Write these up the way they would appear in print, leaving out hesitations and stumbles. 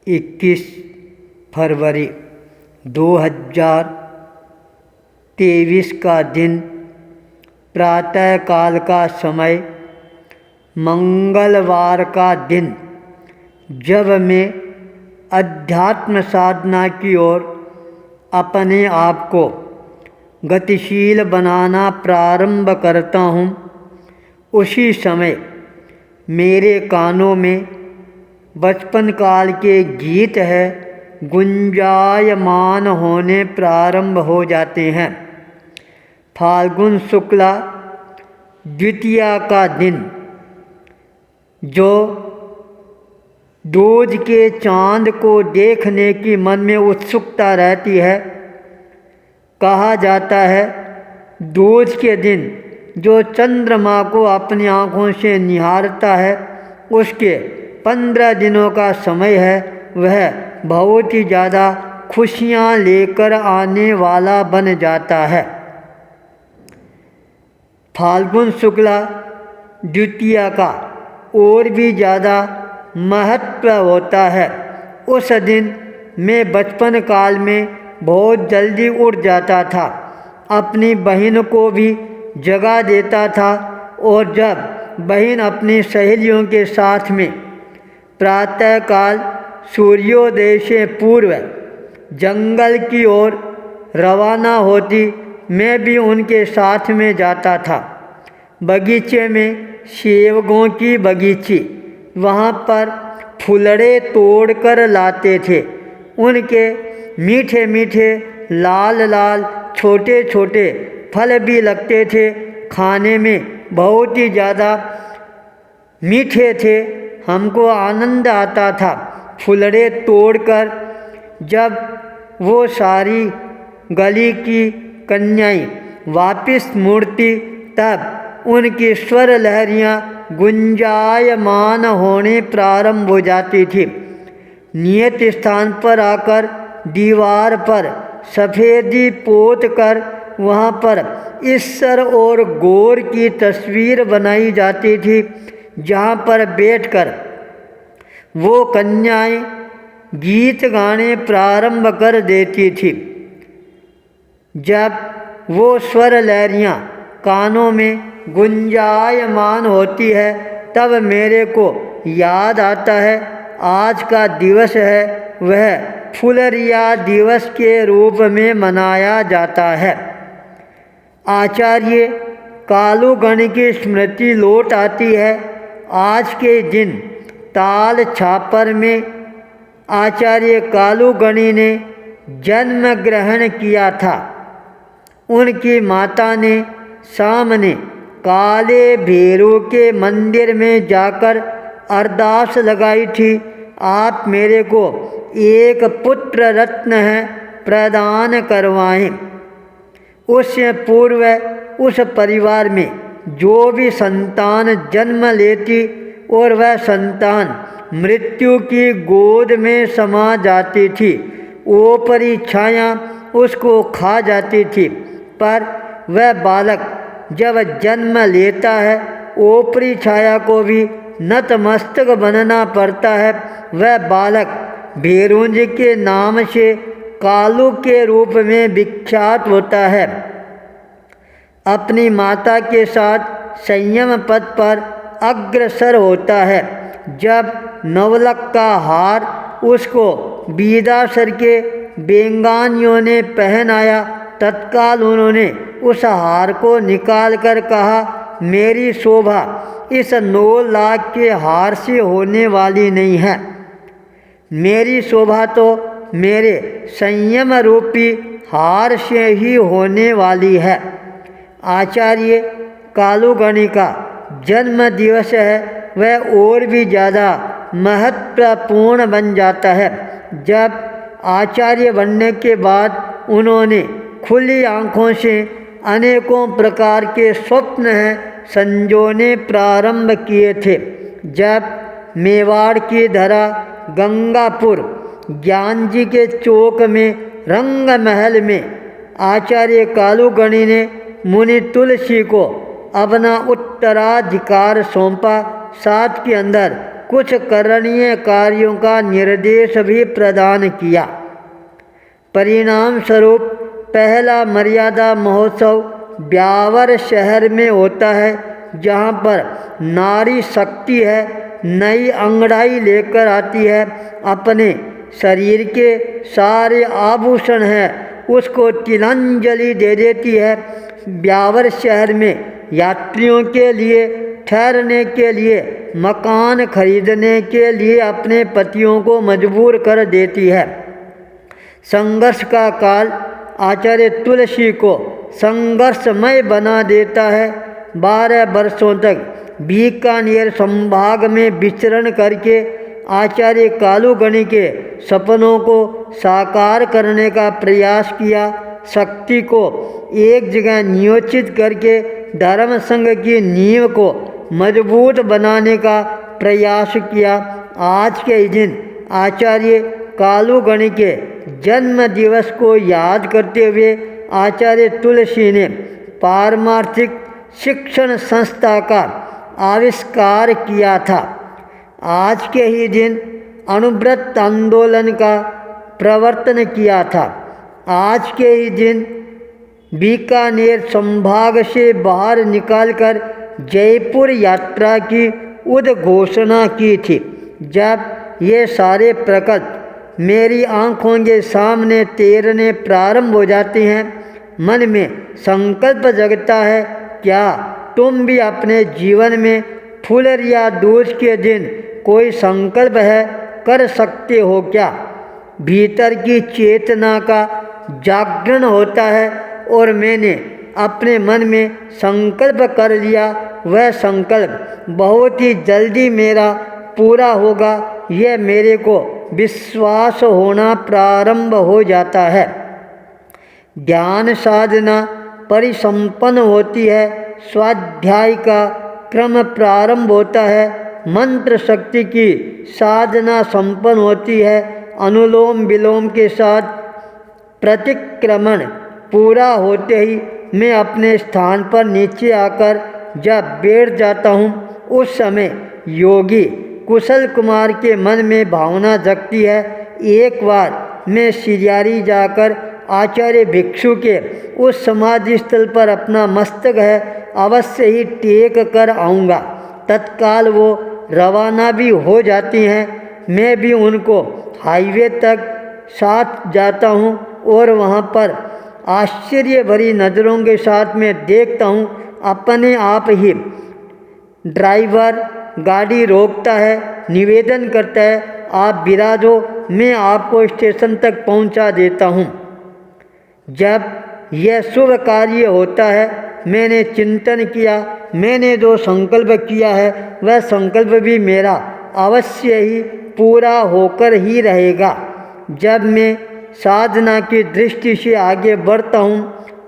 21 फरवरी 2023 का दिन, प्रातःकाल का समय, मंगलवार का दिन, जब मैं अध्यात्म साधना की ओर अपने आप को गतिशील बनाना प्रारंभ करता हूँ। उसी समय मेरे कानों में बचपन काल के गीत है गुंजायमान होने प्रारंभ हो जाते हैं। फाल्गुन शुक्ला द्वितीया का दिन, जो दूज के चांद को देखने की मन में उत्सुकता रहती है। कहा जाता है दूज के दिन जो चंद्रमा को अपनी आँखों से निहारता है, उसके 15 दिनों का समय है, वह बहुत ही ज़्यादा खुशियाँ लेकर आने वाला बन जाता है। फाल्गुन शुक्ला द्वितीया का और भी ज़्यादा महत्व होता है। उस दिन मैं बचपन काल में बहुत जल्दी उठ जाता था, अपनी बहन को भी जगा देता था, और जब बहन अपनी सहेलियों के साथ में प्रातःकाल सूर्योदय से पूर्व जंगल की ओर रवाना होती, मैं भी उनके साथ में जाता था। बगीचे में सेवकों की बगीची, वहाँ पर फुलड़े तोड़कर लाते थे। उनके मीठे मीठे लाल लाल छोटे छोटे फल भी लगते थे, खाने में बहुत ही ज़्यादा मीठे थे। हमको आनंद आता था फुलड़े तोड़कर। जब वो सारी गली की कन्याएं वापस मुड़ती, तब उनकी स्वर लहरियाँ गुंजायमान होने प्रारंभ हो जाती थी। नियत स्थान पर आकर दीवार पर सफ़ेदी पोत कर वहाँ पर ईश्वर और गौर की तस्वीर बनाई जाती थी, जहाँ पर बैठकर वो कन्याएं गीत गाने प्रारंभ कर देती थी। जब वो स्वर लहरियाँ कानों में गुंजायमान होती है, तब मेरे को याद आता है आज का दिवस है वह फुलरिया दिवस के रूप में मनाया जाता है। आचार्य कालूगण की स्मृति लौट आती है। आज के दिन ताल छापर में आचार्य कालूगणी ने जन्म ग्रहण किया था। उनकी माता ने सामने काले भैरव के मंदिर में जाकर अरदास लगाई थी, आप मेरे को एक पुत्र रत्न है प्रदान करवाएं। उससे पूर्व उस परिवार में जो भी संतान जन्म लेती और वह संतान मृत्यु की गोद में समा जाती थी, ऊपरी छाया उसको खा जाती थी। पर वह बालक जब जन्म लेता है, ऊपरी छाया को भी नतमस्तक बनना पड़ता है। वह बालक भैरुंज के नाम से कालू के रूप में विख्यात होता है। अपनी माता के साथ संयम पथ पर अग्रसर होता है। जब नवलक का हार उसको बीदासर के बेंगानियों ने पहनाया, तत्काल उन्होंने उस हार को निकाल कर कहा, मेरी शोभा इस 9 लाख के हार से होने वाली नहीं है, मेरी शोभा तो मेरे संयम रूपी हार से ही होने वाली है। आचार्य कालूगणी का जन्म दिवस है, वह और भी ज़्यादा महत्वपूर्ण बन जाता है। जब आचार्य बनने के बाद उन्होंने खुली आँखों से अनेकों प्रकार के स्वप्न हैं संजोने प्रारंभ किए थे। जब मेवाड़ की धरा गंगापुर ज्ञान जी के चौक में रंग महल में आचार्य कालूगणी ने मुनि तुलसी को अपना उत्तराधिकार सौंपा। साथ के अंदर कुछ करणीय कार्यों का निर्देश भी प्रदान किया। परिणाम स्वरूप पहला मर्यादा महोत्सव ब्यावर शहर में होता है, जहाँ पर नारी शक्ति है, नई अंगड़ाई लेकर आती है, अपने शरीर के सारे आभूषण हैं उसको तिलांजलि दे देती है। ब्यावर शहर में यात्रियों के लिए ठहरने के लिए, मकान खरीदने के लिए अपने पतियों को मजबूर कर देती है। संघर्ष का काल आचार्य तुलसी को संघर्षमय बना देता है। 12 वर्षों तक बीकानेर संभाग में विचरण करके आचार्य कालूगणी के सपनों को साकार करने का प्रयास किया। शक्ति को एक जगह नियोजित करके धर्म संघ की नींव को मजबूत बनाने का प्रयास किया। आज के दिन आचार्य कालूगणी के जन्म दिवस को याद करते हुए आचार्य तुलसी ने पारमार्थिक शिक्षण संस्था का आविष्कार किया था। आज के ही दिन अणुव्रत आंदोलन का प्रवर्तन किया था। आज के ही दिन बीकानेर संभाग से बाहर निकालकर जयपुर यात्रा की उद्घोषणा की थी। जब ये सारे प्रकल्प मेरी आँखों के सामने तैरने प्रारंभ हो जाते हैं, मन में संकल्प जगता है, क्या तुम भी अपने जीवन में फुलरिया दूज के दिन कोई संकल्प है कर सकते हो क्या? भीतर की चेतना का जागरण होता है और मैंने अपने मन में संकल्प कर लिया। वह संकल्प बहुत ही जल्दी मेरा पूरा होगा, यह मेरे को विश्वास होना प्रारंभ हो जाता है। ध्यान साधना परिसंपन्न होती है, स्वाध्याय का क्रम प्रारंभ होता है, मंत्र शक्ति की साधना संपन्न होती है। अनुलोम विलोम के साथ प्रतिक्रमण पूरा होते ही मैं अपने स्थान पर नीचे आकर जब बैठ जाता हूँ, उस समय योगी कुशल कुमार के मन में भावना जगती है, एक बार मैं सिरियारी जाकर आचार्य भिक्षु के उस समाधि स्थल पर अपना मस्तक है अवश्य ही टेक कर आऊँगा। तत्काल वो रवाना भी हो जाती हैं। मैं भी उनको हाईवे तक साथ जाता हूँ और वहाँ पर आश्चर्य भरी नज़रों के साथ मैं देखता हूँ अपने आप ही ड्राइवर गाड़ी रोकता है, निवेदन करता है, आप विराजो, मैं आपको स्टेशन तक पहुँचा देता हूँ। जब यह शुभ कार्य होता है, मैंने चिंतन किया, मैंने जो संकल्प किया है वह संकल्प भी मेरा अवश्य ही पूरा होकर ही रहेगा। जब मैं साधना की दृष्टि से आगे बढ़ता हूँ,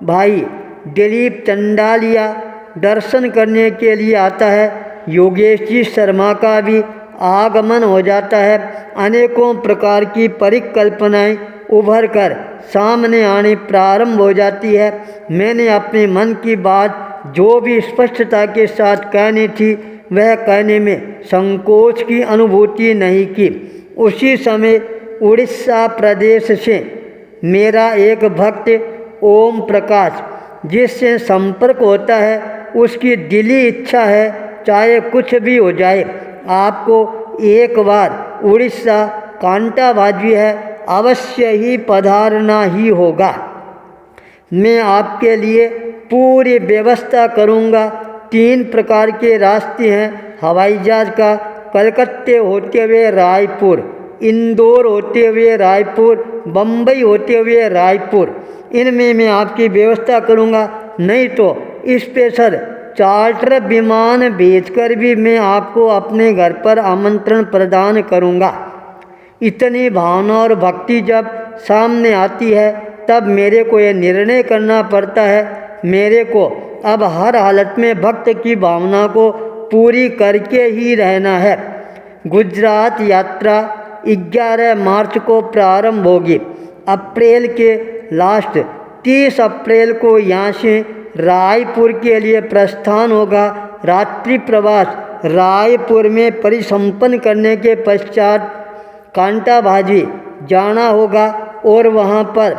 भाई दिलीप चंडालिया दर्शन करने के लिए आता है। योगेश जी शर्मा का भी आगमन हो जाता है। अनेकों प्रकार की परिकल्पनाएं उभर कर सामने आने प्रारंभ हो जाती है। मैंने अपने मन की बात जो भी स्पष्टता के साथ कहनी थी वह कहने में संकोच की अनुभूति नहीं की। उसी समय उड़ीसा प्रदेश से मेरा एक भक्त ओम प्रकाश जिससे संपर्क होता है, उसकी दिली इच्छा है चाहे कुछ भी हो जाए आपको एक बार उड़ीसा कांटाबाजी है अवश्य ही पधारना ही होगा। मैं आपके लिए पूरी व्यवस्था करूंगा। 3 प्रकार के रास्ते हैं, हवाई जहाज का कलकत्ते होते हुए रायपुर, इंदौर होते हुए रायपुर, बम्बई होते हुए रायपुर। इनमें मैं आपकी व्यवस्था करूंगा। नहीं तो स्पेशल चार्टर विमान भेजकर भी मैं आपको अपने घर पर आमंत्रण प्रदान करूंगा। इतनी भावना और भक्ति जब सामने आती है तब मेरे को यह निर्णय करना पड़ता है, मेरे को अब हर हालत में भक्त की भावना को पूरी करके ही रहना है। गुजरात यात्रा 11 मार्च को प्रारंभ होगी। अप्रैल के लास्ट 30 अप्रैल को यहाँ से रायपुर के लिए प्रस्थान होगा। रात्रि प्रवास रायपुर में परिसंपन्न करने के पश्चात कांटाभाजी जाना होगा और वहाँ पर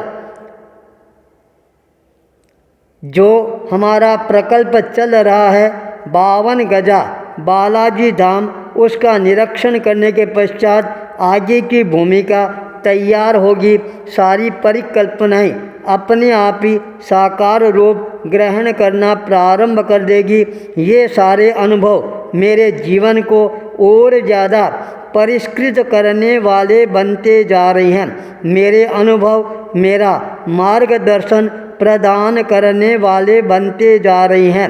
जो हमारा प्रकल्प चल रहा है 52 गजा बालाजी धाम, उसका निरीक्षण करने के पश्चात आगे की भूमिका तैयार होगी। सारी परिकल्पनाएं अपने आप ही साकार रूप ग्रहण करना प्रारंभ कर देगी। ये सारे अनुभव मेरे जीवन को और ज़्यादा परिष्कृत करने वाले बनते जा रहे हैं। मेरे अनुभव मेरा मार्गदर्शन प्रदान करने वाले बनते जा रहे हैं।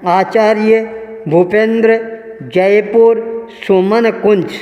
आचार्य भूपेंद्र, जयपुर, सुमन कुंज।